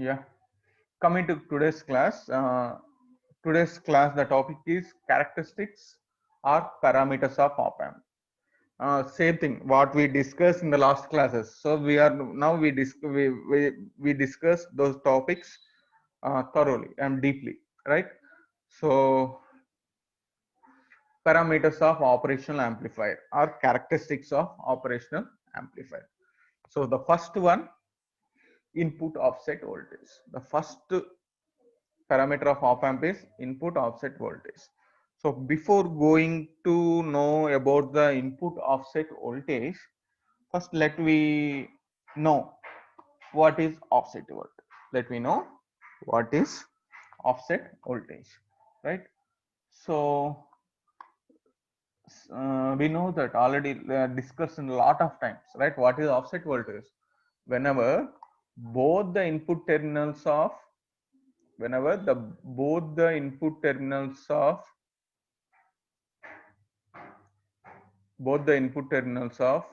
Yeah, coming to today's class, the topic is characteristics or parameters of op-amp. Same thing what we discussed in the last classes. So we are now we discuss those topics thoroughly and deeply, right? So parameters of operational amplifier or characteristics of operational amplifier. So the first one, input offset voltage. The first parameter of op amp is input offset voltage. So before going to know about the input offset voltage, first let we know what is offset voltage. Let me know what is offset voltage, right? So we know that already discussed in a lot of times, right? What is offset voltage? Whenever both the input terminals of whenever the both the input terminals of both the input terminals of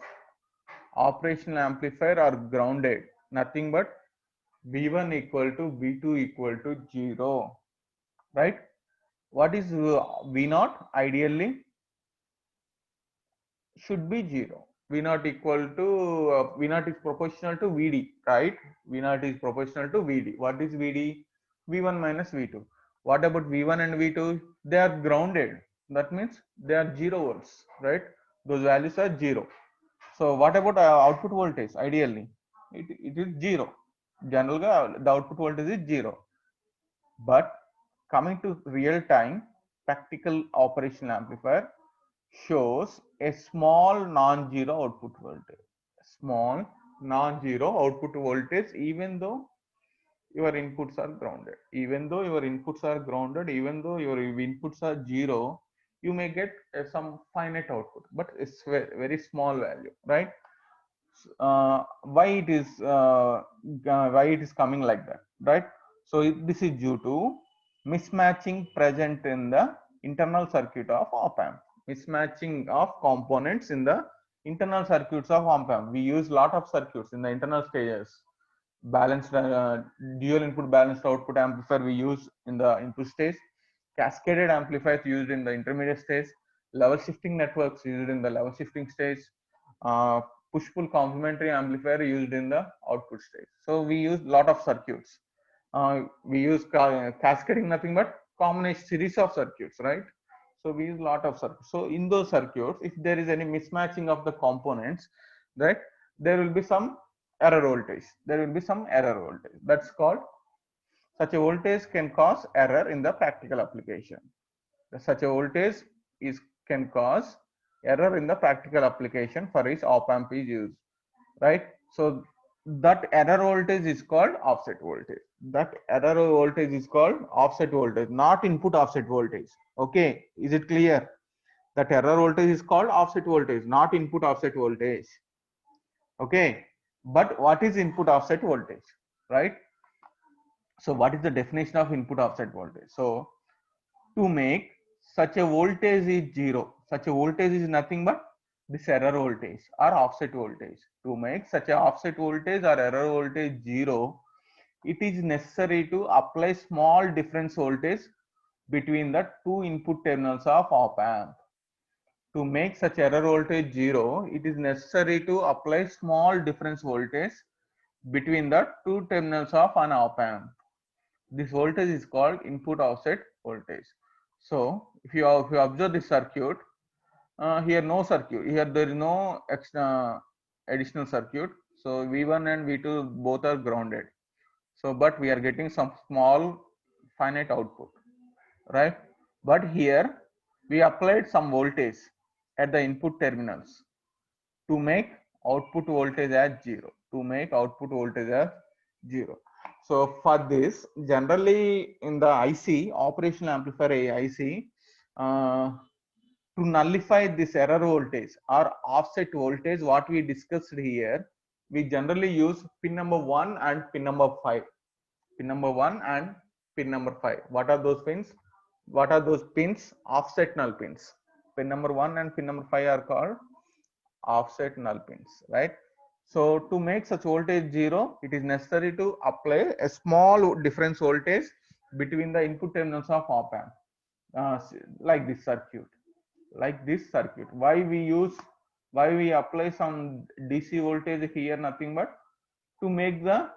operational amplifier are grounded, nothing but V1 equal to V2 equal to 0, right? What is V naught? Ideally should be 0. V naught equal to V naught is proportional to Vd, right? V naught is proportional to Vd. What is Vd? V1 minus V2. What about V1 and V2? They are grounded. That means they are 0 volts, right? Those values are 0. So what about output voltage? Ideally, it is 0. Generally, the output voltage is 0. But coming to real time practical operational amplifier shows a small non-zero output voltage. Small non-zero output voltage, even though your inputs are grounded. Even though your inputs are grounded, even though your inputs are 0, you may get some finite output, but it's very small value, right? Why it is coming like that, right? So this is due to mismatching present in the internal circuit of op amp. Mismatching of components in the internal circuits of op amp. We use lot of circuits in the internal stages. Balanced dual input balanced output amplifier we use in the input stage. Cascaded amplifiers used in the intermediate stage. Level shifting networks used in the level shifting stage. uh, Push pull complementary amplifier used in the output stage. So we use lot of circuits. We use cascading, nothing but combination series of circuits, right? So we use lot of circuits. So in those circuits, if there is any mismatching of the components, right, there will be some error voltage. There will be some error voltage. That's called, such a voltage can cause error in the practical application. Such a voltage is can cause error in the practical application for which op amp is used, right? So that error voltage is called offset voltage. That error voltage is called offset voltage, not input offset voltage. Okay, is it clear? That error voltage is called offset voltage, not input offset voltage. Okay, but what is input offset voltage, right? So what is the definition of input offset voltage? So to make such a voltage is 0, such a voltage is nothing but this error voltage or offset voltage. To make such a offset voltage or error voltage 0, it is necessary to apply small difference voltage between the two input terminals of op amp. To make such error voltage 0, it is necessary to apply small difference voltage between the two terminals of an op amp. This voltage is called input offset voltage. So if you observe this circuit, here no circuit, here there is no extra additional circuit. So V1 and V2 both are grounded. So but we are getting some small finite output, right? But here we applied some voltage at the input terminals to make output voltage as 0. To make output voltage as 0. So for this, generally in the IC, operational amplifier IC, to nullify this error voltage or offset voltage, what we discussed here, we generally use pin number 1 and pin number 5. Pin number 1 and pin number 5. What are those pins? What are those pins? Offset null pins. Pin number 1 and pin number 5 are called offset null pins, right? So to make such voltage 0, it is necessary to apply a small difference voltage between the input terminals of op amp, like this circuit. Like this circuit. Why we apply some DC voltage here? Nothing but to make the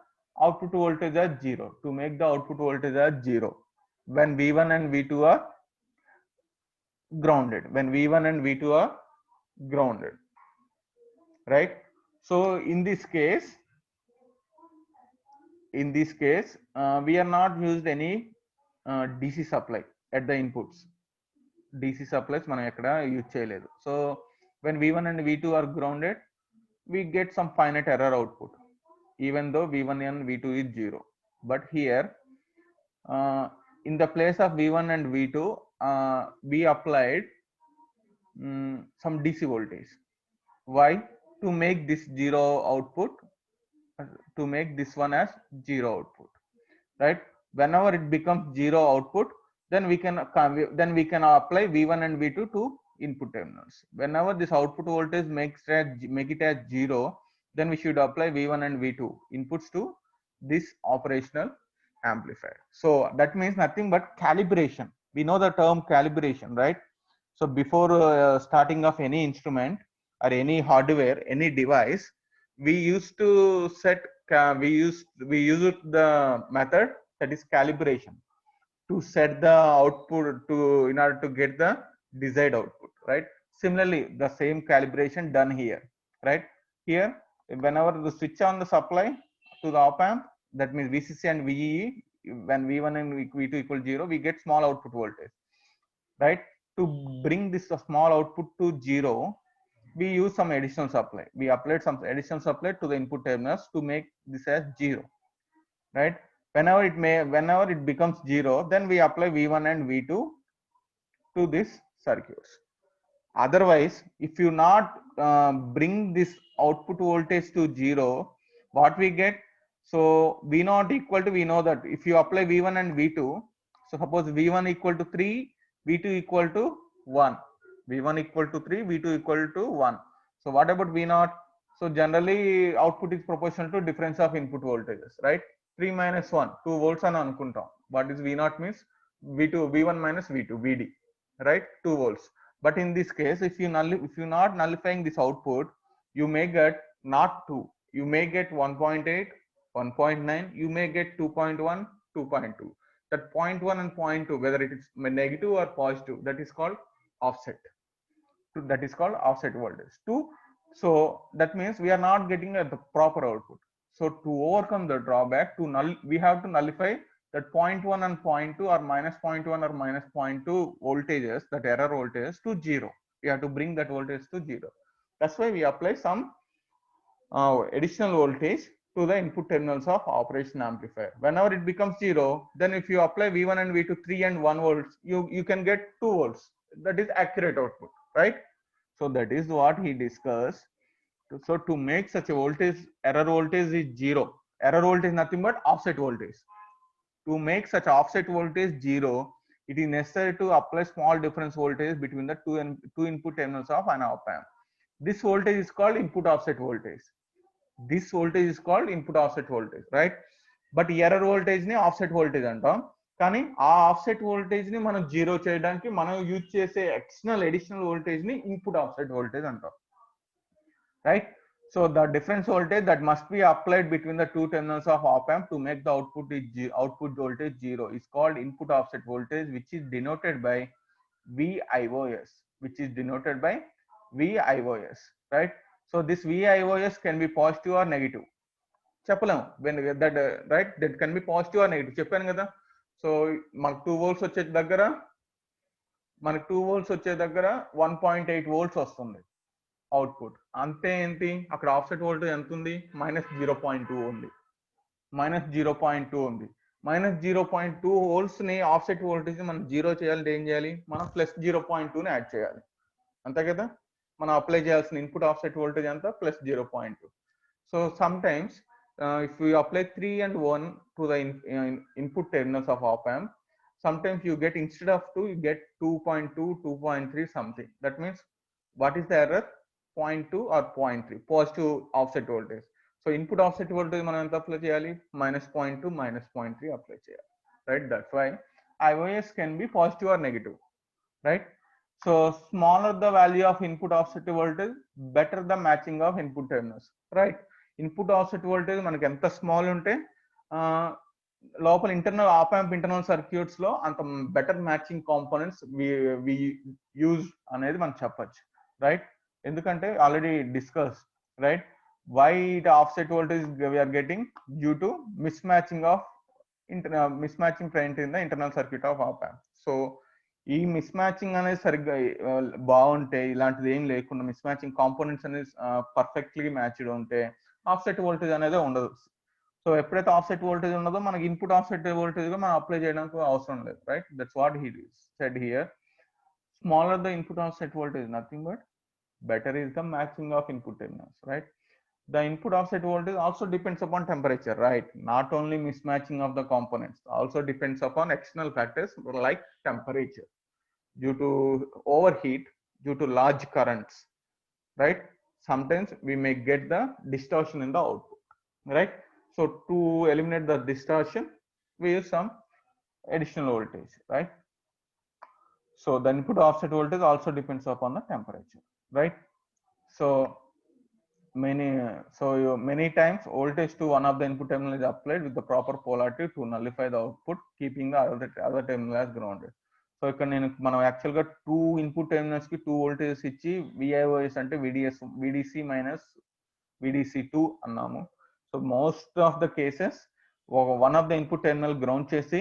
output voltage as 0. To make the output voltage as 0 when V1 and V2 are grounded. When V1 and V2 are grounded, right? So we are not used any DC supply at the inputs. DC supplies మనం ఎక్కడ use చేయలేదు. So when V1 and V2 are grounded, we get some finite error output even though V1 and V2 is 0. But here in the place of V1 and V2 we applied some DC voltage. Why? To make this 0 output, to make this one as 0 output, right? Whenever it becomes 0 output, then we can apply V1 and V2 to input terminals. Whenever this output voltage make it as 0, then we should apply V1 and V2 inputs to this operational amplifier. So that means nothing but calibration. We know the term calibration, right? So before starting of any instrument or any hardware, any device, we used to set we use the method that is calibration to set the output to in order to get the desired output, right? Similarly, the same calibration done here, right? Here, whenever the switch on the supply to the op amp, that means VCC and VEE, when V1 and V2 equal 0, we get small output voltage, right? To bring this small output to 0, we use some additional supply. We applied some additional supply to the input terminals to make this as 0, right? Whenever it becomes 0, then we apply V1 and V2 to these circuits. Otherwise, if you not bring this output voltage to 0, what we get? So V naught equal to, we know that if you apply V1 and V2, so suppose V1 equal to 3, V2 equal to 1, V1 equal to 3, V2 equal to 1. So what about V naught? So generally output is proportional to difference of input voltages, right? 3 minus 1, 2 volts అని అనుకుంటాం. What is V naught means? V1 minus V2, VD, right? 2 volts. But in this case, if you not nullifying this output, you may get not 2, you may get 1.8, 1.9, you may get 2.1, 2.2. That 0.1 and 0.2, whether it is negative or positive, that is called offset. That is called offset voltage. So that means we are not getting the proper output. So to overcome the drawback, we have to nullify that 0.1 and 0.2 or minus 0.1 or minus 0.2 voltages, that error voltage, to 0. We have to bring that voltage to 0. That's why we apply some additional voltage to the input terminals of operation amplifier. Whenever it becomes 0, then if you apply V1 and V2 3 and 1 volts, you can get 2 volts. That is accurate output, right? So that is what he discussed. So to make such a voltage, error voltage is 0. Error voltage is nothing but offset voltage. To make such offset voltage 0, it is necessary to apply small difference voltage between the two input terminals of an op amp. This voltage is called input offset voltage. This voltage is called input offset voltage, right? But error voltage ni offset voltage అంటాం. కానీ ఆ offset voltage ని మనం zero చేయడానికి మనం use చేసే external additional voltage ని input offset voltage అంటాం, right? So the difference voltage that must be applied between the two terminals of op amp to make the output voltage 0 is called input offset voltage, which is denoted by VIOS, right? So this VIOS can be positive or negative. చెప్పలేము that right, that can be positive or negative. చెప్పాను కదా. So మనకు 2 volts వచ్చే దగ్గర 1.8 volts వస్తుంది output. అంతే ఏంటి, అక్కడ ఆఫ్సెట్ వోల్టేజ్ ఎంత ఉంది? -0.2 ఉంది. -0.2 వోల్ట్స్ ని ఆఫ్సెట్ వోల్టేజ్ మనం జీరో చేయాలంటే ఏం చేయాలి? మనం +0.2 ని యాడ్ చేయాలి, అంతే కదా. మనం అప్లై చేయాల్సిన ఇన్పుట్ ఆఫ్సెట్ వోల్టేజ్ అంతా +0.2. So some times if you apply 3 and 1 to the input terminals of op amp, sometimes you get, instead of 2, you get 2.2, 2.3 something. That means what is the error? 0.2 or 0.3 positive offset voltage. So input offset voltage మనం ఎంత apply చేయాలి, -0.2 -0.3 apply చేయాలి, right? That's why IOS can be positive or negative, right? So smaller the value of input offset voltage, better the matching of input terminals, right? Input offset voltage మనకి ఎంత small ఉంటే లోపల internal op amp internal circuits లో అంత better matching components we use అనేది మనం చెప్పొచ్చు, right? ఎందుకంటే already discuss, right? Why the offset voltage we are getting due to mismatching of present in the internal circuit of op amp. So ఈ mismatching అనేది సరిగ్గా బాగుంటే, ఇలాంటిది ఏం లేకుండా మిస్ మ్యాచింగ్ కాంపోనెంట్స్ అనేది పర్ఫెక్ట్లీ మ్యాచ్డ్ ఉంటే offset voltage అనేది ఉండదు. సో ఎప్పుడైతే ఆఫ్సెట్ వోల్టేజ్ ఉండదో మనకి ఇన్పుట్ ఆఫ్సెట్ వోల్టేజ్ గా మనం అప్లై చేయడానికి అవసరం లేదు, right? That's what he said here. Smaller the input offset voltage, nothing but better is the matching of input terminals, right? The input offset voltage also depends upon temperature, right? Not only mismatching of the components, also depends upon external factors like temperature. Due to overheat, due to large currents, right? Sometimes we may get the distortion in the output, right? So to eliminate the distortion, we use some additional voltage, right? So the input offset voltage also depends upon the temperature, right? So many times voltage to one of the input terminal is applied with the proper polarity to nullify the output, keeping the other terminal as grounded. So ఇక్కడ మనం actual గా 2 input terminals కి 2 voltages ఇచ్చి విఐఓఎస్ అంటే విడిసి minus విడిసి2 అన్నాము. So most of the cases one of the input terminal ground చేసి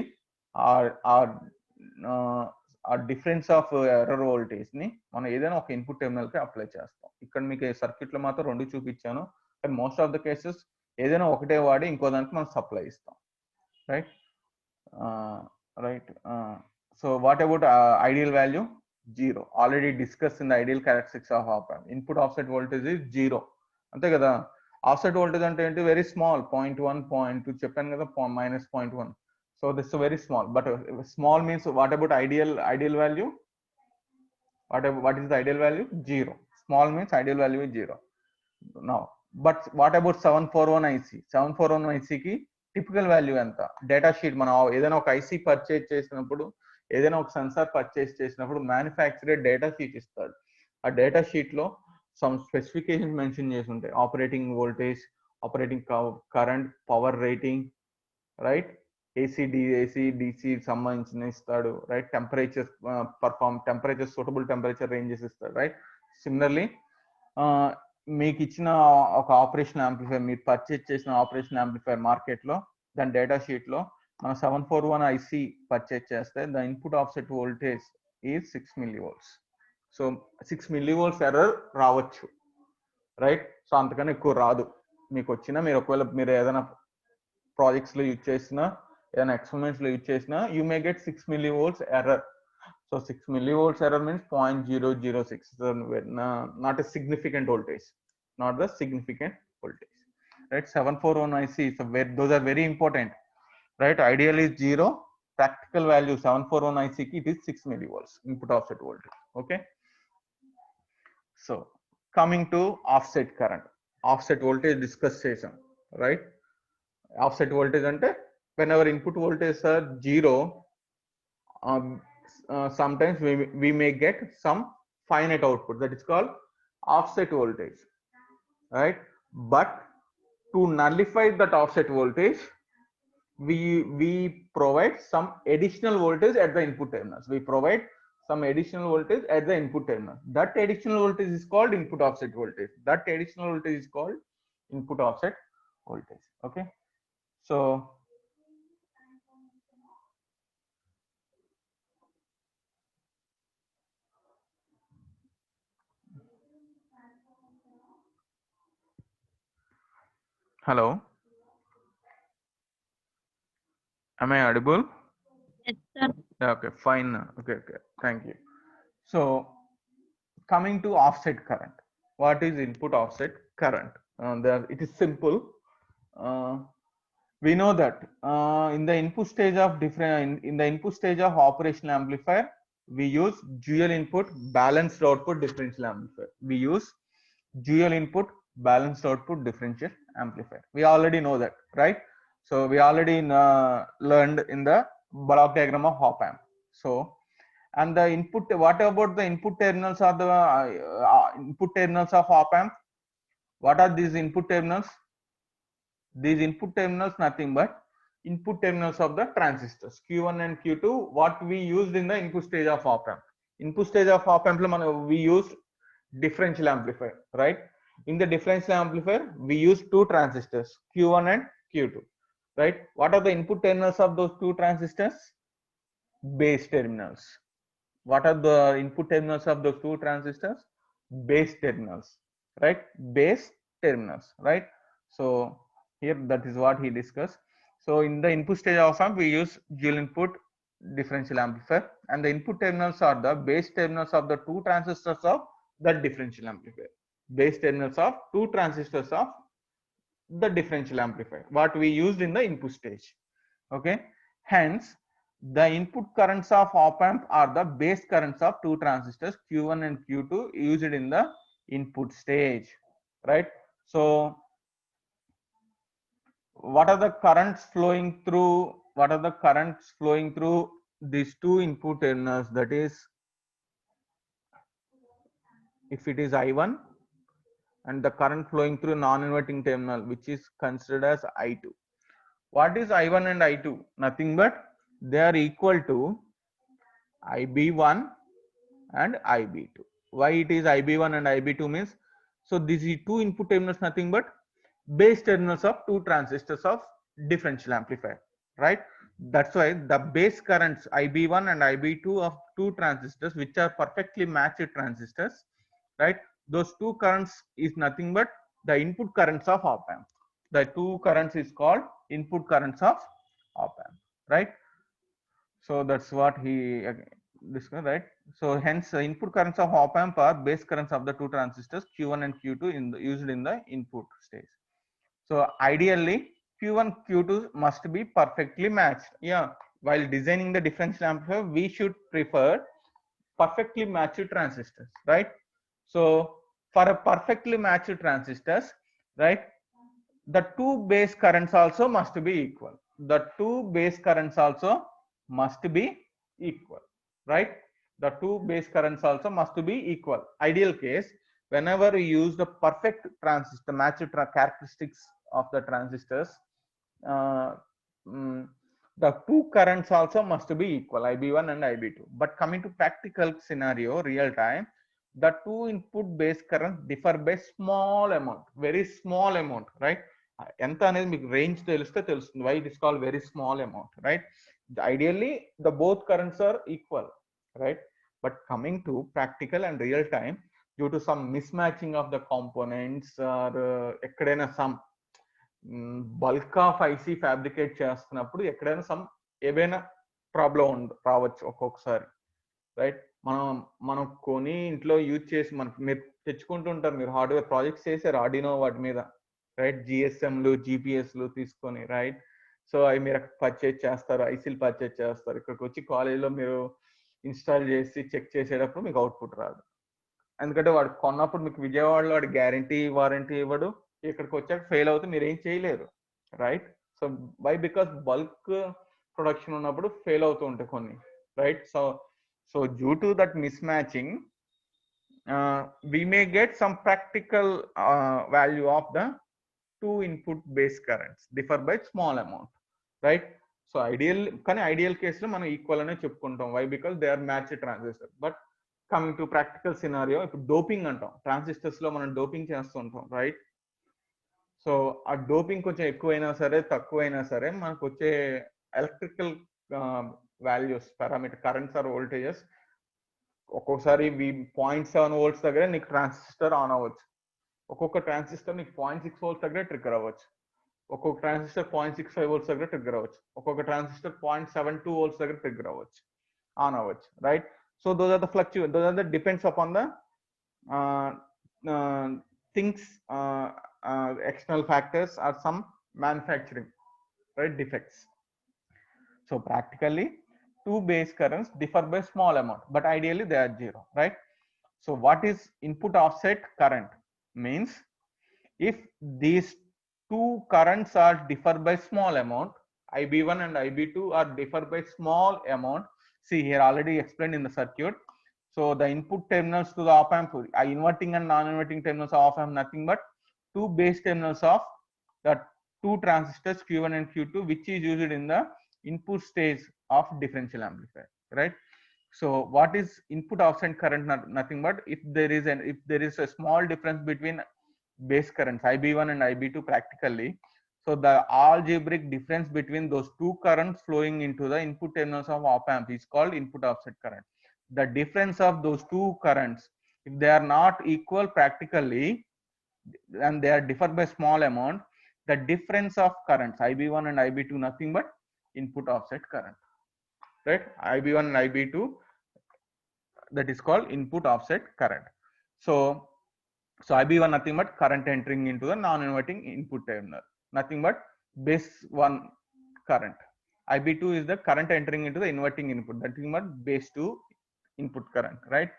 ఆ difference of error voltage ని మనం ఏదైనా ఒక ఇన్పుట్ టెర్మినల్ కి అప్లై చేస్తాం. ఇక్కడ మీకు సర్క్యూట్ లో మాత్రం 2 చూపించాను, కానీ మోస్ట్ ఆఫ్ ద కేసెస్ ఏదైనా ఒకటే వాడి ఇంకో దానికి మనం సప్లై ఇస్తాం, right? Right. So what about ideal value? 0. Already discussed in the ideal characteristics of op amp. Input offset voltage is 0. అంతే కదా. ఆఫ్సెట్ వోల్టేజ్ అంటే ఏంటి? వెరీ స్మాల్, 0.1 0.2 చెప్పాను కదా, -0.1. So this very small. But small means what about ideal value? what is the ideal value? 0. Small means ideal value is 0. Now but what about 741 IC? 741 IC కి typical value ఎంత? Data sheet మనం ఏదైనా ఒక IC purchase చేసినప్పుడు, ఏదైనా ఒక censor purchase చేసినప్పుడు manufacturer data sheet ఇస్తాడు. ఆ డేటా షీట్ లో సమ్ స్పెసిఫికేషన్ మెన్షన్ చేసి ఉంటాయి. Operating voltage, operating current, power rating, right? AC DC సంబంధించిన ఇస్తాడు, right? Temperature suitable temperature ranges ఇస్తాడు, రైట్? సిమిలర్లీ మీకు ఇచ్చిన ఒక ఆపరేషన్ యాంప్లిఫైర్, మీరు పర్చేజ్ చేసిన ఆపరేషన్ యాంప్లిఫైర్ మార్కెట్ లో దాని డేటా షీట్ లో మనం 741 ఐసి పర్చేజ్ చేస్తే the input offset voltage is 6 millivolts. So 6 millivolts error రావచ్చు, రైట్? సో అంతకన్నా ఎక్కువ రాదు. మీకు వచ్చినా మీరు ఒకవేళ మీరు ఏదైనా ప్రాజెక్ట్స్ లో యూజ్ చేసినా, ఏదైనా ఎక్స్పెరిమెంట్స్ లో యూజ్ చేసినా, you may get 6 millivolts error. So 6 millivolts error means 0.006, not a significant voltage, not the significant voltage, right? 741 IC, so those are very important, right? Ideal is 0, practical value 741 IC ki it is 6 millivolts input offset voltage, okay? So coming to offset current, offset voltage discuss chesam, right? Offset voltage ante whenever input voltage are 0, sometimes we may get some finite output, that is called offset voltage, right? But to nullify that offset voltage, we provide some additional voltage at the input terminals. We provide some additional voltage at the input terminal. That additional voltage is called input offset voltage. That additional voltage is called input offset voltage, okay? So hello, am I audible? Yes, sir. Okay, fine. Okay, thank you. So coming to offset current, what is input offset current? It is simple. We know that in the input stage of in the input stage of operational amplifier, we use dual input balanced output differential amplifier. We use dual input balanced output differential amplifier. We already know that, right? So we already learned in the block diagram of op amp. So, and the input, what about the input terminals of the input terminals of op amp? What are these input terminals? These input terminals nothing but input terminals of the transistors Q1 and Q2, what we used in the input stage of op amp. Input stage of op amp we used differential amplifier, right? In the differential amplifier we use two transistors Q1 and Q2, right? What are the input terminals of those two transistors? Base terminals. What are the input terminals of those two transistors? Base terminals, right? Base terminals, right? So here that is what he discussed. So in the input stage of amp we use dual input differential amplifier, and the input terminals are the base terminals of the two transistors of that differential amplifier. Base terminals of two transistors of the differential amplifier, what we used in the input stage. Okay, hence the input currents of op amp are the base currents of two transistors Q1 and Q2 used in the input stage, right? So what are the currents flowing through, what are the currents flowing through these two input terminals? That is, if it is I1 and the current flowing through non-inverting terminal, which is considered as I2. What is I1 and I2? Nothing but they are equal to IB1 and IB2. Why it is IB1 and IB2 means, so these two input terminals nothing but base terminals of two transistors of differential amplifier, right? That's why the base currents IB1 and IB2 of two transistors, which are perfectly matched transistors, right? Those two currents is nothing but the input currents of op amp. The two currents is called input currents of op amp, right? So that's what he discussed, right? So hence the input currents of op amp are base currents of the two transistors Q1 and Q2 used in the input stage. So ideally Q1 Q2 must be perfectly matched. Yeah, while designing the differential amplifier we should prefer perfectly matched transistors, right? So for a perfectly matched transistors, right, the two base currents also must be equal. The two base currents also must be equal, right? The two base currents also must be equal. Ideal case, whenever you use the perfect transistor matched characteristics of the transistors, uh, mm, the two currents also must be equal, IB1 and IB2. But coming to practical scenario, real time, the two input base currents differ by small amount, very small amount, right? ఎంత అనేది మీకు range తెలిస్తే తెలుస్తుంది why it is called very small amount, right? Ideally the both currents are equal, right? But coming to practical and real time, due to some mismatching of the components or ఎక్కడైనా some bulk of IC fabricate చేస్తున్నప్పుడు ఎక్కడైనా some ఏవైనా problem రావచ్చు ఒక్కొక్కసారి, right? మనం కొని ఇంట్లో use చేసి మనకి మీరు తెచ్చుకుంటుంటారు, మీరు హార్డ్వేర్ ప్రాజెక్ట్స్ చేశారు ఆర్డినో వాటి మీద, రైట్? జిఎస్ఎంలు జిపిఎస్లు తీసుకొని, రైట్? సో అవి మీరు పర్చేజ్ చేస్తారు, ఐసీలు పర్చేజ్ చేస్తారు, ఇక్కడికి వచ్చి కాలేజీలో మీరు ఇన్స్టాల్ చేసి చెక్ చేసేటప్పుడు మీకు అవుట్పుట్ రాదు. ఎందుకంటే వాడు కొన్నప్పుడు మీకు విజయవాడలో వాడు గ్యారంటీ వారంటీ ఇవ్వడు, ఇక్కడికి వచ్చాక ఫెయిల్ అవుతే మీరు ఏం చేయలేరు, right? So by because bulk production ఉన్నప్పుడు ఫెయిల్ అవుతూ ఉంటాయి కొన్ని, right? So due to that miss matching we may get some practical value of the two input base currents differ by small amount, right? So ideal కేసులో మనం equal అనే చెప్పుకుంటాం. Why? Because they are match transistor. But coming to practical scenario, ఇప్పుడు doping అంటాం, transistors లో మనం doping చేస్తుంటాం, right? So ఆ డోపింగ్ కొంచెం ఎక్కువైనా సరే తక్కువైనా సరే మనకు వచ్చే electrical values parameter currents or voltages, ఒక్కొక్కసారి 0.7 volts దగ్గర నీకు ట్రాన్సిస్టర్ ఆన్ అవ్వచ్చు, ఒక్కొక్క ట్రాన్సిస్టర్ నీకు 0.6 volts దగ్గర ట్రిగ్గర్ అవ్వచ్చు, ఒక్కొక్క ట్రాన్సిస్టర్ 0.65 volts దగ్గర ట్రిగ్గర్ అవ్వచ్చు, ఒక్కొక్క ట్రాన్సిస్టర్ 0.72 volts దగ్గర ట్రిగ్గర్ అవ్వచ్చు, ఆన్ అవ్వచ్చు, right? So those are the depends upon the things, external factors or some manufacturing, right, defects. So practically two base currents differ by small amount, but ideally they are zero, right? So what is input offset current? means if these two currents are differ by small amount, IB1 and IB2 are differ by small amount. See here, already explained in the circuit. So the input terminals to the op amp, inverting and non-inverting terminals of op amp, nothing but two base terminals of the two transistors Q1 and Q2, which is used in the input stage of differential amplifier, right? So what is input offset current? Nothing but if there is a small difference between base currents IB1 and IB2 practically. So the algebraic difference between those two currents flowing into the input terminals of op amp is called input offset current. The difference of those two currents, if they are not equal practically and they are differ by small amount, the difference of currents IB1 and IB2 nothing but input offset current, right? IB1 and IB2, that is called input offset current. So IB1 nothing but current entering into the non-inverting input terminal, nothing but base 1 current. IB2 is the current entering into the inverting input, nothing but base 2 input current, right?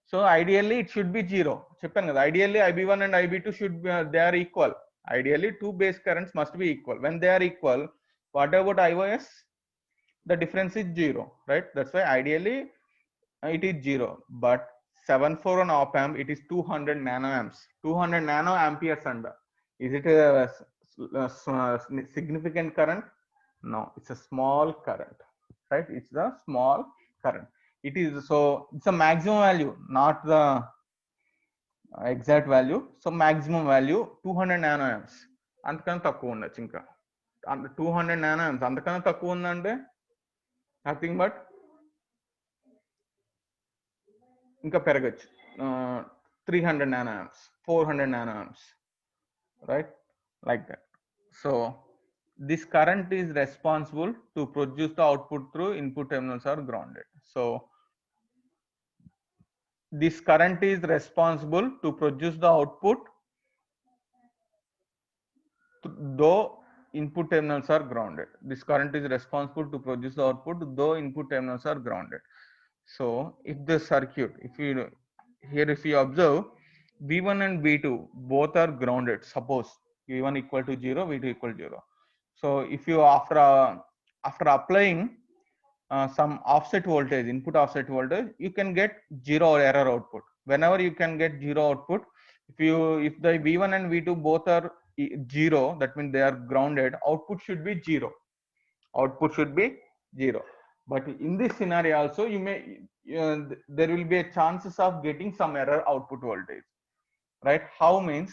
So ideally it should be 0. Ideally IB1 and IB2 should be, they are equal. Ideally two base currents must be equal. When they are equal, what about IOS? The difference is 0, right? That's why ideally it is 0, but 7.4 on op amp, it is 200 nanoamps, 200 nanoamperes under. Is it a significant current? No, it's a small current, right? It's the small current. It is, so it's a maximum value, not the exact value. So maximum value 200 nanoamps. అంతకన్నా తక్కువ ఉండొచ్చు, ఇంకా 200 nanoamps అంతకన్నా తక్కువ ఉందంటే nothing but ఇంకా పెరగచ్చు, 300 nanoamps, 400 nanoamps, right? Like that. So this current is responsible to produce the output through input terminals are grounded. So this current is responsible to produce the output though input terminals are grounded. This current is responsible to produce the output though input terminals are grounded. So if the circuit, if you observe, V1 and V2 both are grounded. Suppose V1 equal to 0, V2 equal to 0. So if you after applying some offset voltage, input offset voltage, you can get 0 error output. Whenever you can get 0 output, if the V1 and V2 both are 0, that means they are grounded, output should be 0. Output should be 0. But in this scenario also, you may there will be a chances of getting some error output voltage, right? How means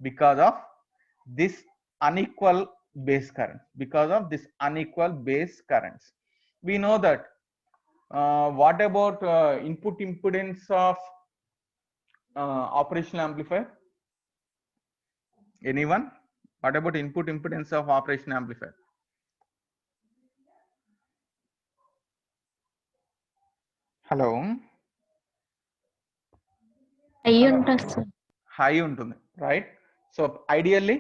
because of this unequal base current, because of this unequal base currents. We know that. What about input impedance of operational amplifier? Anyone? What about input impedance of operational amplifier? Hello. High ఉంటుంది, right? So ideally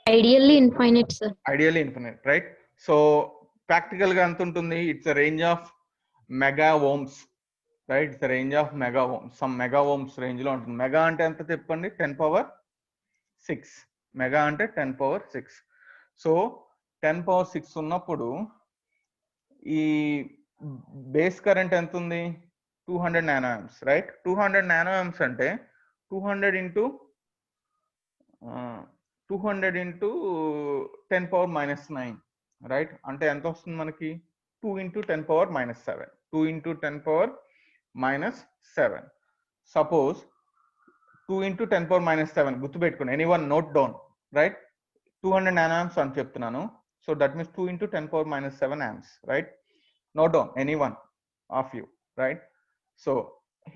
infinite, sir. Ideally infinite, right? So practical గా ఎంత ఉంటుంది? It's a range of mega ohms, right? It's a range of mega ohms, some mega ohms range లో ఉంటుంది. Mega అంటే ఎంత చెప్పండి? 10 power 6. Mega అంటే 10 power 6. సో 10 power 6 ఉన్నప్పుడు ఈ బేస్ కరెంట్ ఎంత ఉంది? 200 nanoamps, right? 200 nanoamps అంటే 200 into 10 power minus 9, right? అంటే ఎంత వస్తుంది మనకి? 2 into 10 power minus 7. 2 into 10 power minus 7. Suppose 2 into 10 power minus 7, గుర్తుపెట్టుకోండి, anyone note down, right? 200 nanoamps అని చెప్తున్నాను. So that means 2 into 10 power minus 7 amps, right? Note down, anyone of you, right? So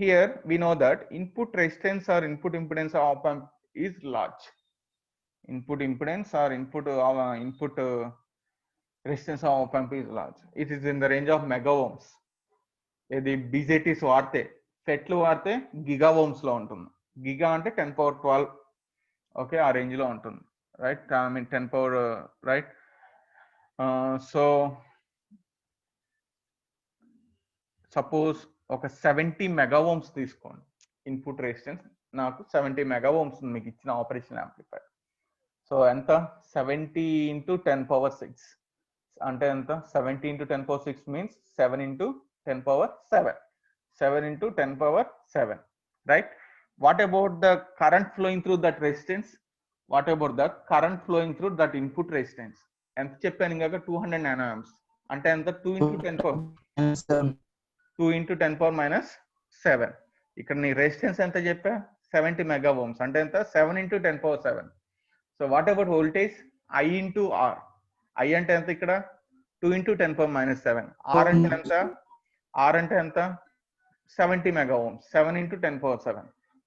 here we know that input resistance or input impedance of op amp is large. Input impedance or input resistance of op amp is large. It is in the range of mega ohms. ఇది BJTs వాడితే, ఫెట్లు వాడితే giga Ohm's లో ఉంటుంది. Giga అంటే 10 power 12, okay, ఆ range లో ఉంటుంది, right? I mean 10 power, right? So suppose ఒక 70 మెగా ఓమ్స్ తీసుకోండి ఇన్పుట్ రెసిస్టెన్స్. నాకు 70 మెగా ఓమ్స్ మీకు ఇచ్చిన ఆపరేషన్ యాంప్లిఫైర్. సో ఎంత 70 ఇంటూ 10^6 అంటే ఎంత 70 into 10^6 means 7 into 10^7 7 into 10^7, right? What about the current flowing through that resistance? What about the current flowing through that input resistance? ఎంత చెప్పాను ఇంకా 200 nanoamps అంటే ఎంత 2 into 10 power minus 7. ఇక్కడ నీ రెసిస్టెన్స్ ఎంత చెప్పా 70 మెగా ఓమ్స్ అంటే ఎంత 7 into 10^7. So what about voltage I into R? I అంటే ఎంత ఇక్కడ 2 into 10^-7. R అంటే ఎంత R అంటే ఎంత 70 mega ohms, 7 into 10^7.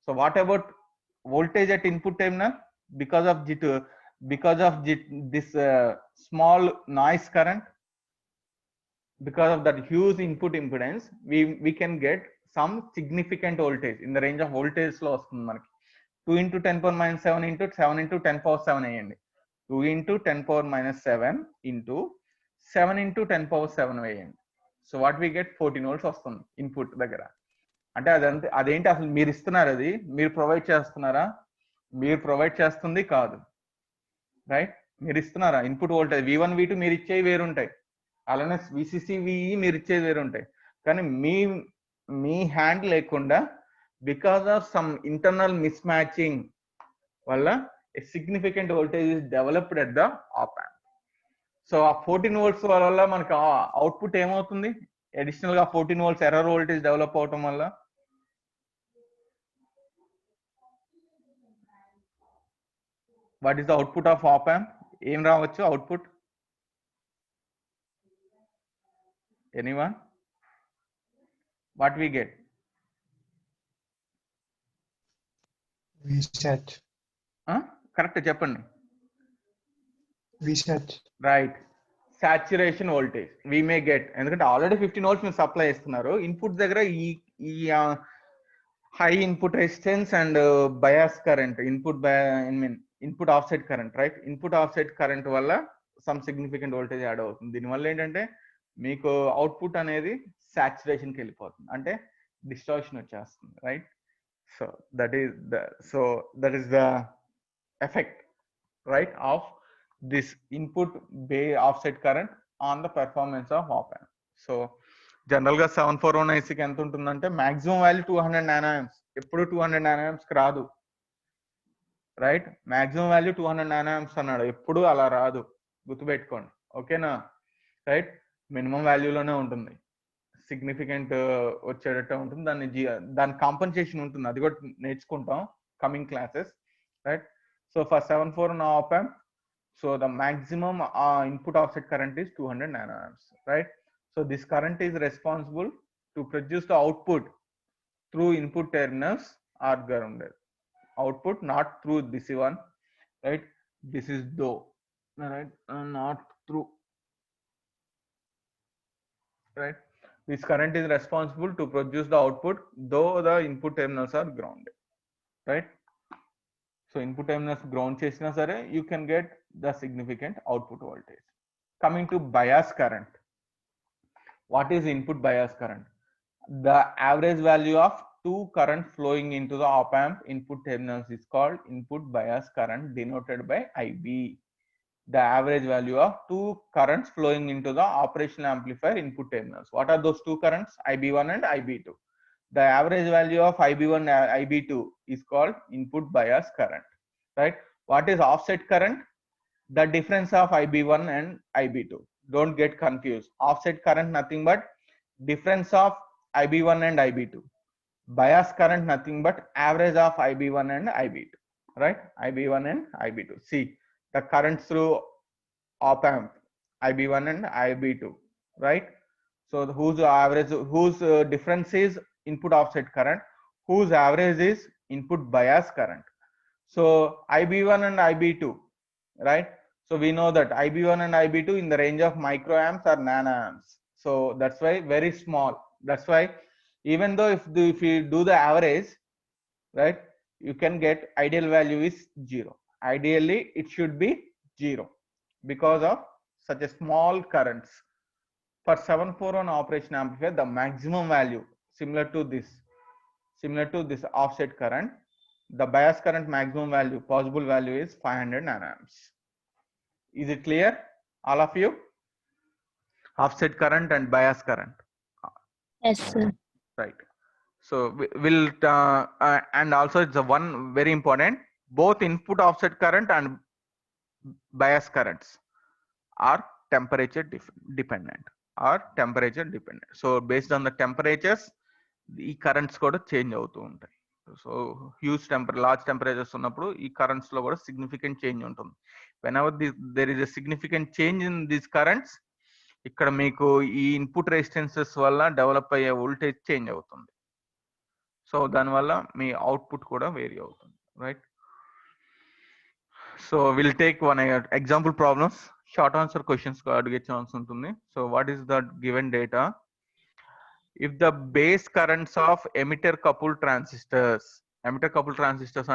So what about voltage at input terminal? Because of this small noise current, because of that huge input impedance, we can get some significant voltage in the range of voltage loss. 2 into 10^-7 into 7 into 10^7 అయ్యండి. 2 into 10^-7 into 7 into 10^7 వేయండి. So what we get 14 volts వస్తుంది input దగ్గర. అంటే అదేంటి అసలు మీరు ఇస్తున్నారు, అది మీరు ప్రొవైడ్ చేస్తున్నారా? మీరు ప్రొవైడ్ చేస్తుంది కాదు, రైట్? మీరు ఇస్తున్నారా ఇన్పుట్ వోల్టేజ్ V1 V2 మీరు ఇచ్చేవి వేరుంటాయి, అలానే VCC VE మీరు ఇచ్చేవి వేరుంటాయి. కానీ మీ హ్యాండ్ లేకుండా because of some internal miss matching వల్ల a significant voltage is developed at the op amp. So ఆ 14 volts వల్ల మనకి అవుట్పుట్ ఏమవుతుంది? అడిషనల్ గా 14 volts ఎర్రర్ వోల్టేజ్ డెవలప్ అవటం వల్ల what is the output of op amp? ఏం రావచ్చు output? Anyone? What we get? Correct చెప్పండి. Right, saturation voltage we may get. ఎందుకంటే ఆల్రెడీ 15 volts మీరు సప్లై చేస్తున్నారు. ఇన్పుట్ దగ్గర ఈ high input resistance and bias current, input offset current, right? Input offset current వల్ల some significant voltage add అవుతుంది. దీనివల్ల ఏంటంటే మీకు అవుట్పుట్ అనేది సాచురేషన్కి వెళ్ళిపోతుంది, అంటే డిస్టార్షన్ వచ్చేస్తుంది, right? So that is the effect, right, of this input bay offset current on the performance of op amp. So general గా 741 IC కి ఎంత ఉంటుందంటే maximum value 200 nanoamps. ఎప్పుడు 200 nanoamps కి రాదు, రైట్? maximum value 200 nanoamps అన్నాడు, ఎప్పుడు అలా రాదు, గుర్తుపెట్టుకోండి, ఓకేనా? రైట్, మినిమం వాల్యూలోనే ఉంటుంది, సిగ్నిఫికెంట్ వచ్చేటట్టు ఉంటుంది. దాని కాంపన్సేషన్ ఉంటుంది, అది కూడా నేర్చుకుంటాం coming classes, right? So for 741 op amp, so the maximum input offset current is 200 nanoamps, right? So this current is responsible to produce the output through input terminals are grounded. Output not through this one, right? This is though, right? Not through, right? This current is responsible to produce the output though the input terminals are grounded, right? So input terminals ground chesina sare you can get the significant output voltage. Coming to bias current, what is input bias current? The average value of two current flowing into the op amp input terminals is called input bias current, denoted by IB. The average value of two currents flowing into the operational amplifier input terminals. What are those two currents? IB1 and IB2. The average value of IB1 and IB2 is called input bias current, right? What is offset current? The difference of IB1 and IB2. Don't get confused. Offset current nothing but difference of IB1 and IB2. Bias current nothing but average of IB1 and IB2, right? IB1 and IB2. See the currents through op amp IB1 and IB2, right? So whose difference is input offset current, whose average is input bias current. So IB1 and IB2, right? So we know that IB1 and IB2 in the range of microamps or nanoamps. So that's why very small. That's why even though if you do the average, right, you can get ideal value is 0. Ideally it should be 0 because of such a small currents. For 741 operation amplifier, the maximum value similar to this offset current the bias current maximum value, possible value is 500 nanoamps. Is it clear, all of you? Offset current and bias current. Yes, sir. Right. So we'll and also it's a one very important, both input offset current and bias currents are temperature dependent, so based on the temperatures ఈ currents కూడా change అవుతూ ఉంటాయి. So large temperatures ఉన్నప్పుడు ఈ currents లో కూడా significant change ఉంటుంది. Whenever there is a significant change in these currents, ఇక్కడ మీకు ఈ ఇన్పుట్ రెసిస్టెన్సెస్ వల్ల డెవలప్ అయ్యే వోల్టేజ్ చేంజ్ అవుతుంది. సో దానివల్ల మీ అవుట్పుట్ కూడా వేరీ అవుతుంది, right? So will take one example problems, short answer questions అడిగే ఛాన్స్ ఉంటుంది. So what is the given data? If the base currents of emitter coupled transistors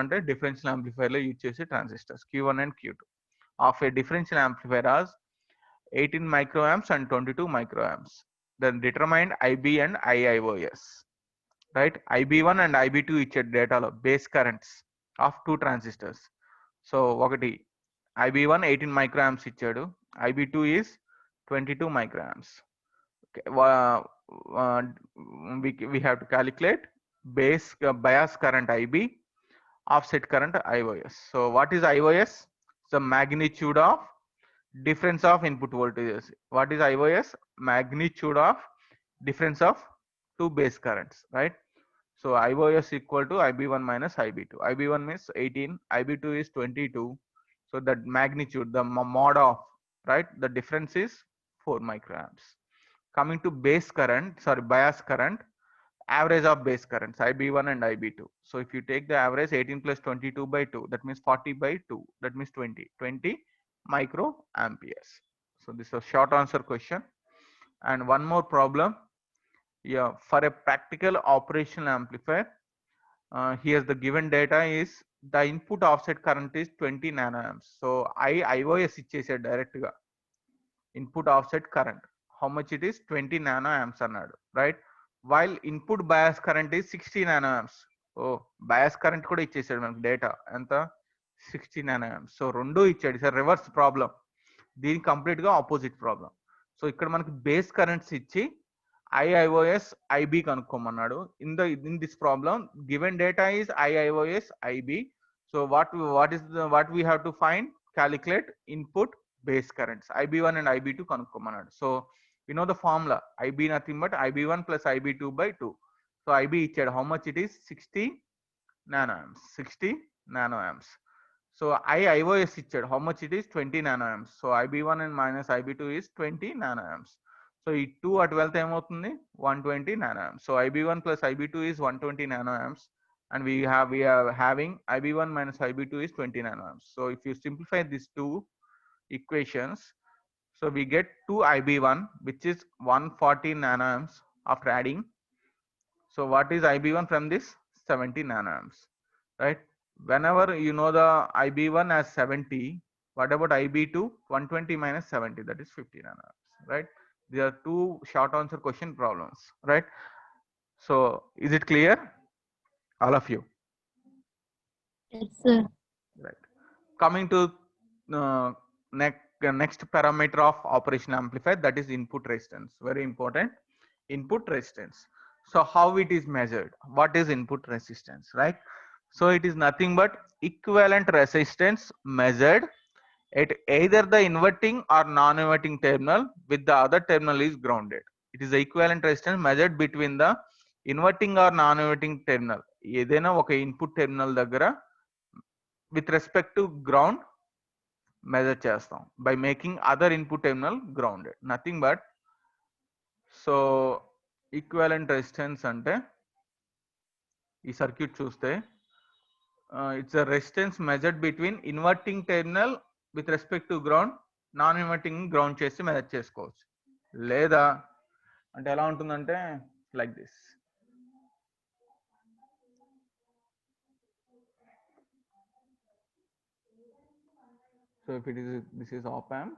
అంటే differential amplifier లో use చేసే transistors Q1 and Q2 of a differential amplifier as 18 microamps and 22 microamps, then determine IB and IIOS, right? IB1 and IB2 ఇచ్చే డేటాలో base currents of two transistors. So ఒకటి IB1 18 microamps ఇచ్చాడు, IB2 is 22 microamps. We have to calculate base bias current IB, offset current IOS. So what is IOS? The magnitude of difference of input voltages. What is IOS? Magnitude of difference of two base currents, right? So IOS equal to IB1 minus IB2. IB1 is 18, IB2 is 22. So that magnitude, the mod of, right, the difference is 4 microamps. Coming to bias current, average of base currents IB1 and IB2. So if you take the average 18 plus 22 by 2, that means 40 by 2, that means 20 microamperes. So this is a short answer question. And one more problem, yeah, for a practical operational amplifier, here's the given data is the input offset current is 20 nanoamps. So IOS ఇచ్చేసాడు direct గా input offset current, how much it is? 20 nanoamps అన్నాడు, right? While input bias current is 60 nanoamps. bias current కూడా ఇచ్చేసాడు మనకు data ఎంత, 60 nanoamps. So రెండు ఇచ్చాడు, sir reverse problem, దీనికి కంప్లీట్ గా ఆపోజిట్ ప్రాబ్లం. సో ఇక్కడ మనకి బేస్ కరెంట్స్ ఇచ్చి IIOS IB కనుక్కోమన్నాడు. in this problem given data is IIOS IB. So what we have to find, calculate input base currents IB1 and IB2 కనుక్కోమన్నాడు. So we know the formula, IB nothing but IB1 plus IB2 by 2. So IB ఇచ్చాడు, how much it is? 60 nanoamps. So IIOS ఇచ్చాడు, how much it is? 20 nanoamps. So IB1 and minus IB2 is 20 nanoamps. So ఈ 2 అటు వెళ్తే ఏమవుతుంది? 120 nanoamps. So IB1 plus IB2 is 120 nanoamps. And we are having IB1 minus IB2 is 20 nanoamps. So if you simplify these two equations, so we get 2 IB1 which is 140 nanoamps after adding. So what is IB1 from this? 70 nanoamps, right? Whenever you know the IB1 as 70, what about IB2? 120 minus 70, that is 50 nanoamps, right? These are two short answer question problems, right? So is it clear, all of you? Yes, sir. Right. Coming to next parameter of operational amplifier, that is input resistance. Very important, input resistance. So how it is measured? What is input resistance, right? So it is nothing but equivalent resistance measured at either the inverting or non-inverting terminal with the other terminal is grounded. It is the equivalent resistance measured between the inverting or non-inverting terminal. ఏదైనా ఒక input terminal దగ్గర with respect to ground measure చేస్తాం by making other input terminal grounded. Nothing but, so equivalent resistance అంటే ఈ circuit చూస్తే it's a resistance measured between inverting terminal with respect to ground, non inverting ground చేసి measure చేసుకోవచ్చు. లేదా అంటే ఎలా ఉంటుందంటే like this, so if it is, this is op amp,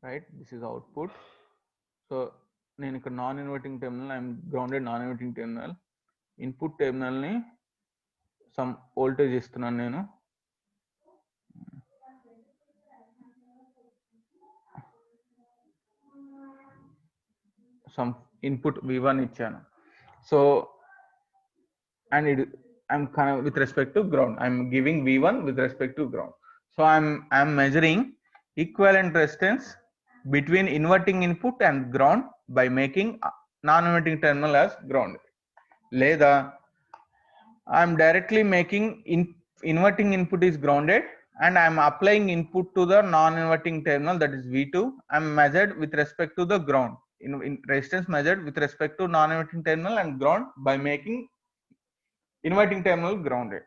right, this is output. So నేను ఇక్కడ non inverting terminal, I'm grounded non inverting terminal, input terminal ని some voltage ఇస్తున్నాను నేను. సమ్ ఇన్పుట్ V1 ఇచ్చాను. So and I'm kind of with respect to ground, I'm giving V1 with respect to ground. So I'm measuring equivalent resistance between inverting input and ground by making non-inverting terminal as ground. Leda I'm directly making inverting input is grounded and I'm applying input to the non-inverting terminal, that is V2. I'm measured with respect to the ground, in resistance measured with respect to non-inverting terminal and ground by making inverting terminal grounded,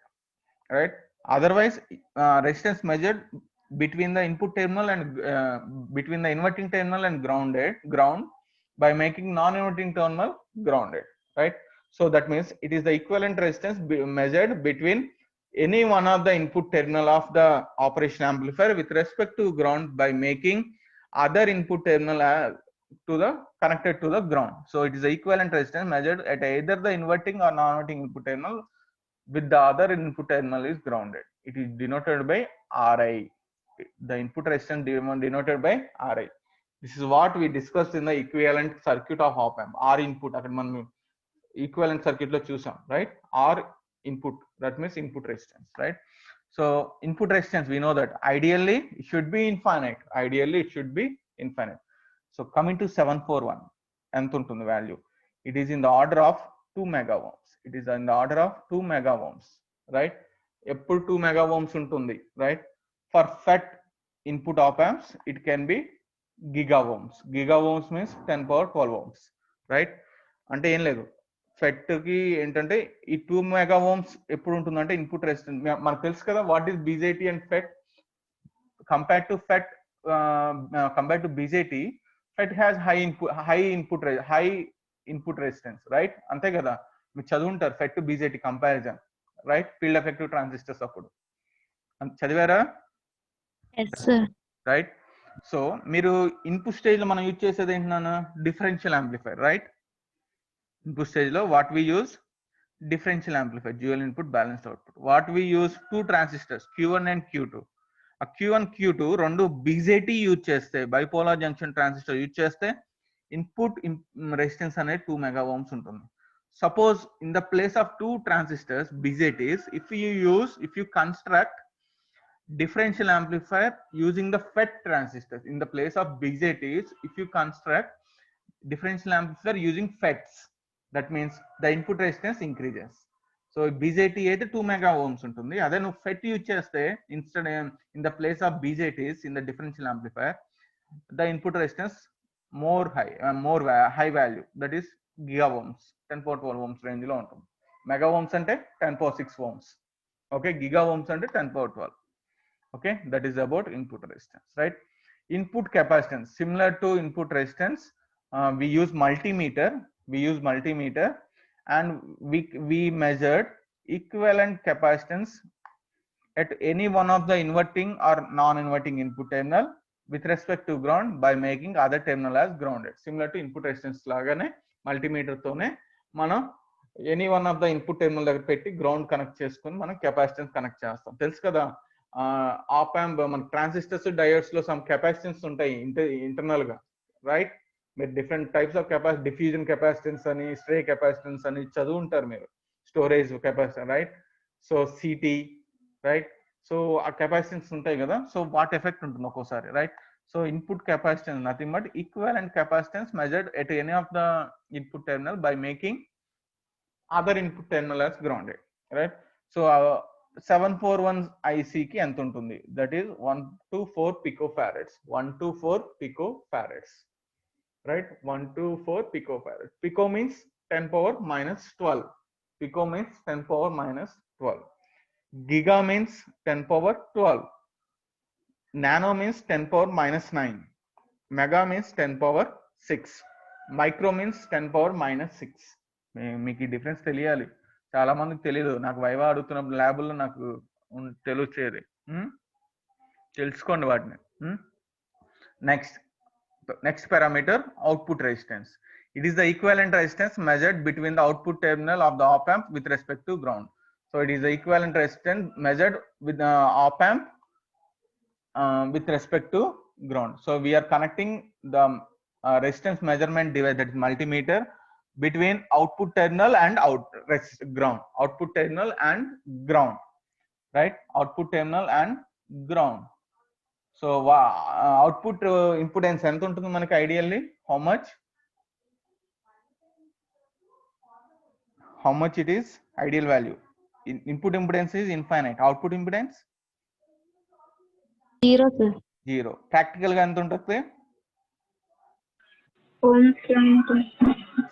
right? Otherwise resistance measured between the input terminal and between the inverting terminal and ground by making non-inverting terminal grounded, right? So that means it is the equivalent resistance measured between any one of the input terminal of the operation amplifier with respect to ground by making other input terminal to the connected to the ground. So it is the equivalent resistance measured at either the inverting or non-inverting input terminal with the other input terminal is grounded. It is denoted by Ri. The input resistance denoted by Ri. This is what we discussed in the equivalent circuit of op amp. R input అక్కడ మనం equivalent circuit లో చూసాం, right? R input, that means input resistance, right? So input resistance, we know that ideally it should be infinite. Ideally it should be infinite. So coming to 741, ఎంత ఉంటుంది value? It is in the order of 2 mega ohms. It is in the order of 2 mega ohms, right? ఎప్పుడు 2 mega ohms ఉంటుంది, right? For FET input op amps it can be giga ohms. Giga ohms means 10 power 12 ohms, right? అంటే ఏం లేదు, ఫెట్ కి ఏంటంటే ఈ 2 mega Ohm's ఎప్పుడు ఉంటుందంటే ఇన్పుట్ రెసిస్టెన్స్ మనకు తెలుసు కదా, what is BJT and FET compare to FET, compare to BJT FET has high input resistance, right? అంతే కదా, మీరు చదువుంటారు FET to BJT comparison, right? Field effective transistors అప్పుడు చదివారా? Yes, sir. రైట్. సో మీరు ఇన్పుట్ స్టేజ్ లో మనం use చేసేది ఏంటన్నా, differential amplifier, right? Input stage lo what we use, differential amplifier, dual input balanced output. What we use, two transistors Q1 and Q2. A Q1 Q2 rendu BJT use cheste, bipolar junction transistor use cheste input resistance ane 2 mega ohms untundi. Suppose in the place of two transistors BJTs, if you construct differential amplifier using the FET transistors in the place of BJTs, if you construct differential amplifier using FETs, that means the input resistance increases. So BJT అయితే 2 mega ohms ఉంటుంది, అదే నువ్వు FET use చేస్తే instead in the place of BJTs in the differential amplifier, the input resistance more high value, that is giga ohms, 10 power 12 ohms range లో ఉంటుంది. Mega ohms అంటే 10 power 6 ohms, okay? Giga ohms అంటే 10 power 12, okay? That is about input resistance, right? Input capacitance, similar to input resistance, we use multimeter and we measured equivalent capacitance at any one of the inverting or non-inverting input terminal with respect to ground by making other terminal as grounded. Similar to input resistance lagane multimeter tone మనం any one of the input terminal దగ్గర పెట్టి ground connect చేసుకొని మనం capacitance connect చేస్తాం. తెలుసు కదా, op amp మన transistors diodes లో సమ్ కెపాసిటెన్స్ ఉంటాయి ఇంటర్నల్ గా, రైట్? మీరు different types of diffusion capacitance అని, స్ట్రే కెపాసిటెన్స్ అని చదువు ఉంటారు మీరు, storage capacitor, right? So city, right? So ఆ కెపాసిటెన్స్ ఉంటాయి కదా, సో వాట్ ఎఫెక్ట్ ఉంటుంది ఒక్కోసారి, right? So input capacitance nothing but equivalent capacitance measured at any of the input terminal by making other input terminal as grounded, right? So 741 IC కి ఎంత ఉంటుంది, that is 124 picofarads, 124 picofarads, right? 124 picofarads. Pico means 10 power minus 12. Pico means 10 power minus 12. Giga means 10 power 12. Nano means 10 power minus 9. Mega means 10 power 6. Micro means 10 power minus 6. మీకు ఈ difference తెలియాలి, చాలా మందికి తెలియదు. నాకు వైవా అడుగుతున్న ల్యాబుల్లో నాకు తెలుస్తుంది, తెలుసుకోండి వాటిని. Next parameter, output resistance. It is the equivalent resistance measured between the output terminal of the op amp with respect to ground. So it is the equivalent resistance measured with op amp with respect to ground. So we are connecting the resistance measurement device, that is multimeter, between output terminal and ground, output terminal and ground, right? Output terminal and ground. So output impedance ఎంత ఉంటుంది మనకి ideally? How much it is ideal value? Input impedance is infinite, output impedance 0, sir. 0. Practical గా ఎంత ఉంటుంది?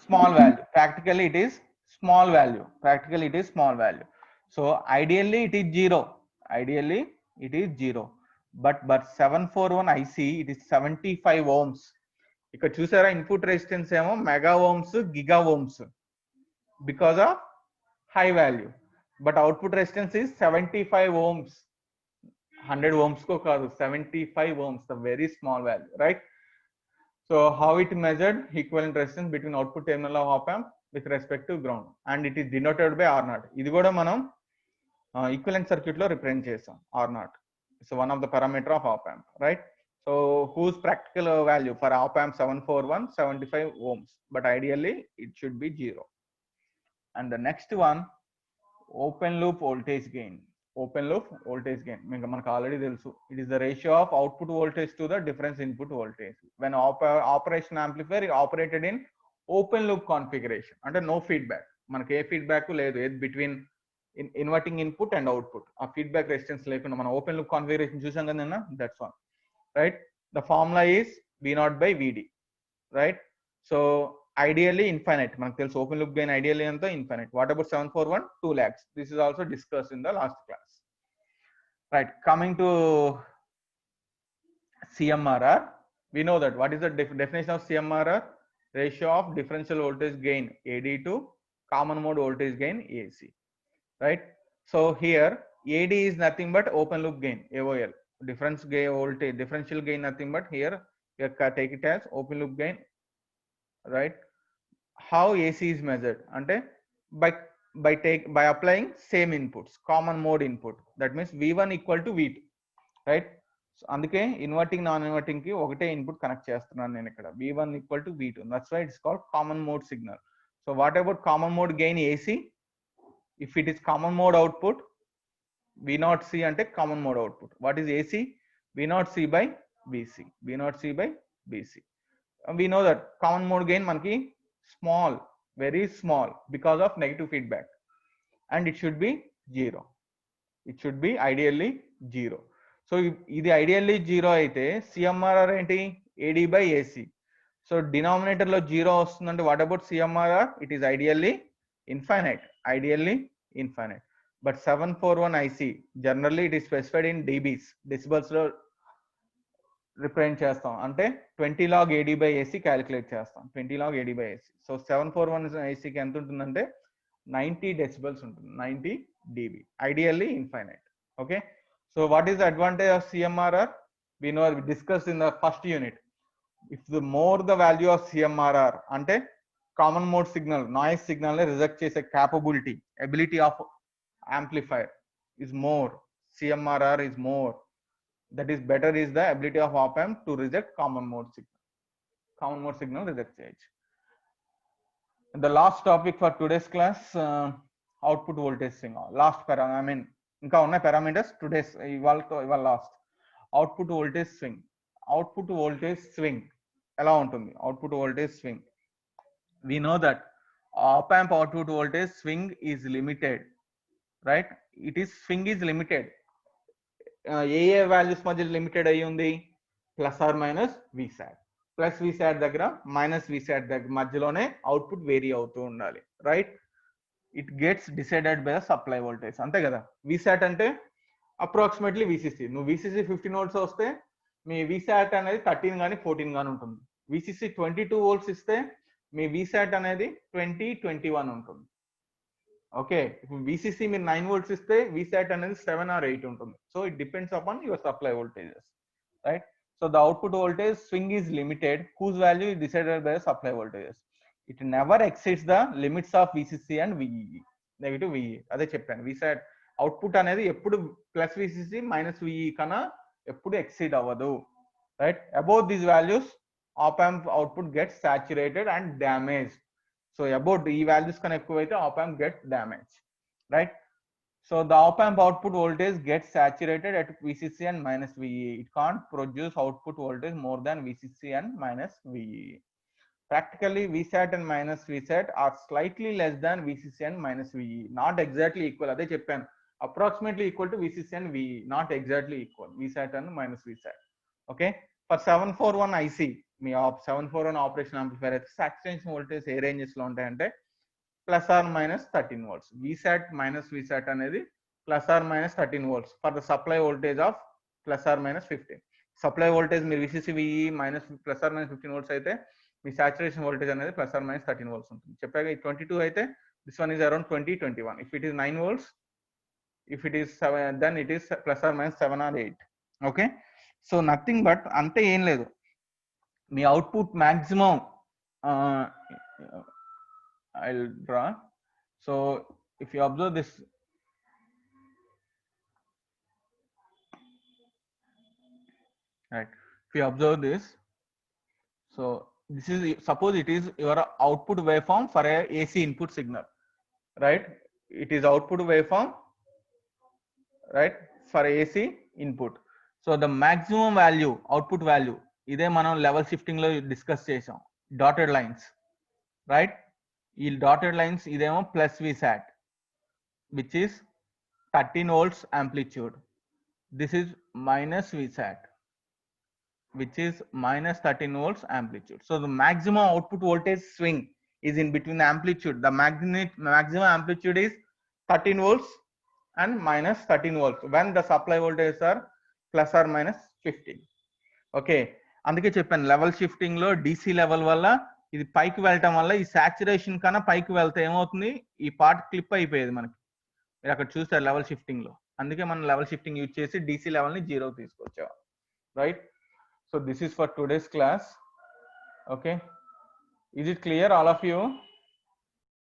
Small value. Practically it is small value. Practically it is small value. So ideally it is 0. Ideally it is 0. But 741 IC it is 75 ohms. ఇక్కడ చూసారా input resistance ఏమో mega ohms giga ohms because of high value, but output resistance is 75 ohms. 100 ohms ko kaadu, 75 ohms, the very small value, right? So how it measured equivalent resistance between output terminal of op amp with respect to ground, and it is denoted by R0. ఇది కూడా మనం equivalent circuit లో represent చేసాం R0. So one of the parameter of op amp, right? So whose practical value for op amp 741 75 ohms, but ideally it should be 0. And the next one, open loop voltage gain. Open loop voltage gain మనకు already తెలుసు, it is the ratio of output voltage to the difference input voltage when operation amplifier operated in open loop configuration, అంటే no feedback, మనకి ఏ feedback లేదు between inverting input and output, ఆ feedback resistance లేకుండా మనం open loop configuration చూసాం కదా, that's all, right? The formula is V0 by VD, right? So ideally infinite, మనకు తెలుసు ఓపెన్ లూప్ గెయిన్ ideally అంతా infinite. What about 741? 2 lakhs. This is also discussed in the last class, right? Coming to CMRR, we know that what is the definition of CMRR? Ratio of differential voltage gain AD to common mode voltage gain AC, right? So here AD is nothing but open loop gain, AOL, differential gain nothing but here we take it as open loop gain, right? How AC is measured ante by applying same inputs, common mode input, that means V1 equal to V2, right? So అందుకే inverting non inverting కి ఒకటే input connect చేస్తున్నాను నేను ఇక్కడ, V1 equal to V2, that's why it's called common mode signal. So what about common mode gain AC? If it is common mode output, V0C ante common mode output. What is AC? V0C by BC, V0C by BC. We know that common mode gain manaki small, very small, because of negative feedback, and it should be 0. It should be ideally 0. So ఇది ideally 0 అయితే CMRR ఏంటి? AD by AC. So denominator లో 0 వస్తుందంటే what about CMRR? It is ideally infinite, ideally infinite. But 741 IC generally it is specified in dBs, decibels లో represent చేస్తాం, అంటే 20 log AD by AC calculate చేస్తాం, 20 log AD by AC. So 741 IC కి ఎంత ఉంటుందంటే 90 decibels ఉంటుంది, 90 dB, ideally infinite. Okay, so what is the advantage of CMRR? We know, we discussed in the first unit. If the more the value of CMRR అంటే common mode signal, noise signal ని reject చేసే capability, ability of amplifier is more, CMRR is more, that is better is the ability of op amp to reject common mode signal. Common mode signal reject change. The last topic for today's class, output voltage swing. Last parameter, I mean ఇంకా ఉన్న parameters today's ఇవాళ last. Output voltage swing. Output voltage swing ఎలా ఉంటుంది? Output voltage swing, we know that op amp output voltage swing is limited, right? It is swing is limited. ఏ వాల్యూస్ మధ్య limited అయ్యి ఉంది? Plus or minus Vsat, plus Vsat దగ్గర minus Vsat దగ్గర మధ్యలోనే అవుట్పుట్ వేరీ అవుతూ ఉండాలి, right? It gets decided by the supply voltage, అంతే కదా? Vsat అంటే అప్రాక్సిమేట్లీ VCC. నువ్వు VCC 15 volts వస్తే మీ Vsat అనేది 13 కానీ 14 కానీ ఉంటుంది. VCC 22 volts ఇస్తే మీ Vsat అనేది 20-21 ఉంటుంది. ఓకే, ఇప్పుడు VCC మీరు 9 volts ఇస్తే Vsat అనేది 7 or 8 ఉంటుంది. So it depends upon your supply voltages, right? So the output voltage swing is limited, whose value is decided by the supply voltages. It never exceeds the limits of VCC and VEE. Negative VE. అదే చెప్పాను, విసాట్ output అనేది ఎప్పుడు plus VCC minus VE కన్నా ఎప్పుడు exceed అవ్వదు, right? About these values op amp output gets saturated and damage. So about ఈ values కన్నా ఎక్కువైతే op amp gets damage, right? So the op amp output voltage gets saturated at VCC and minus VE. It can't produce output voltage more than VCC and minus VE. Practically, VSAT and minus VSAT are slightly less than VCC and minus VE. Not exactly equal. Ade cheppan, approximately equal to VCC and VE. Not exactly equal. VSAT and minus VSAT. Okay. For 741 IC, మీ 741 operation amplifier saturation voltage ఏ ranges లో ఉంటాయంటే plus or minus 13 volts. VSAT minus VSAT అనేది plus or minus 13 volts for the supply voltage of plus or minus 15. Supply voltage మీరు VCC VE minus plus or minus 15 volts అయితే మీ saturation voltage అనేది plus or minus 13 volts ఉంటుంది. చెప్పాక 22 అయితే this one is around 20-21. If it is 9 volts, if it is 7, then it is plus or minus 7 or 8. Okay, so nothing but అంతే, ఏం లేదు, మీ output maximum I'll draw. So if you observe this, right, if you observe this, so this is, suppose it is your output waveform for a AC input signal, right? It is output waveform, right, for AC input. So the maximum value, output value, ఇదే మనం level shifting లో discuss చేసాం, dotted lines, right? ఈ dotted lines ఇదేమో plus V sat which is 13 volts amplitude. This is minus VSAT which is minus 13 volts amplitude. So the maximum output voltage swing is in between the amplitude. The maximum amplitude is 13 volts and minus 13 volts when the supply voltages are plus or minus 15. Okay, అందుకే చెప్పాను level shifting లో DC level వల్ల ఇది పైకి వెళ్ళటం వల్ల ఈ saturation కన్నా పైకి వెళ్తే ఏమవుతుంది, ఈ పార్ట్ క్లిప్ అయిపోయేది మనకి, మీరు అక్కడ చూస్తారు లెవెల్ షిఫ్టింగ్ లో. అందుకే మనం లెవెల్ షిఫ్టింగ్ యూజ్ చేసి DC లెవెల్ ని 0 తీసుకొచ్చాం, right? So this is for today's class. Okay, is it clear all of you?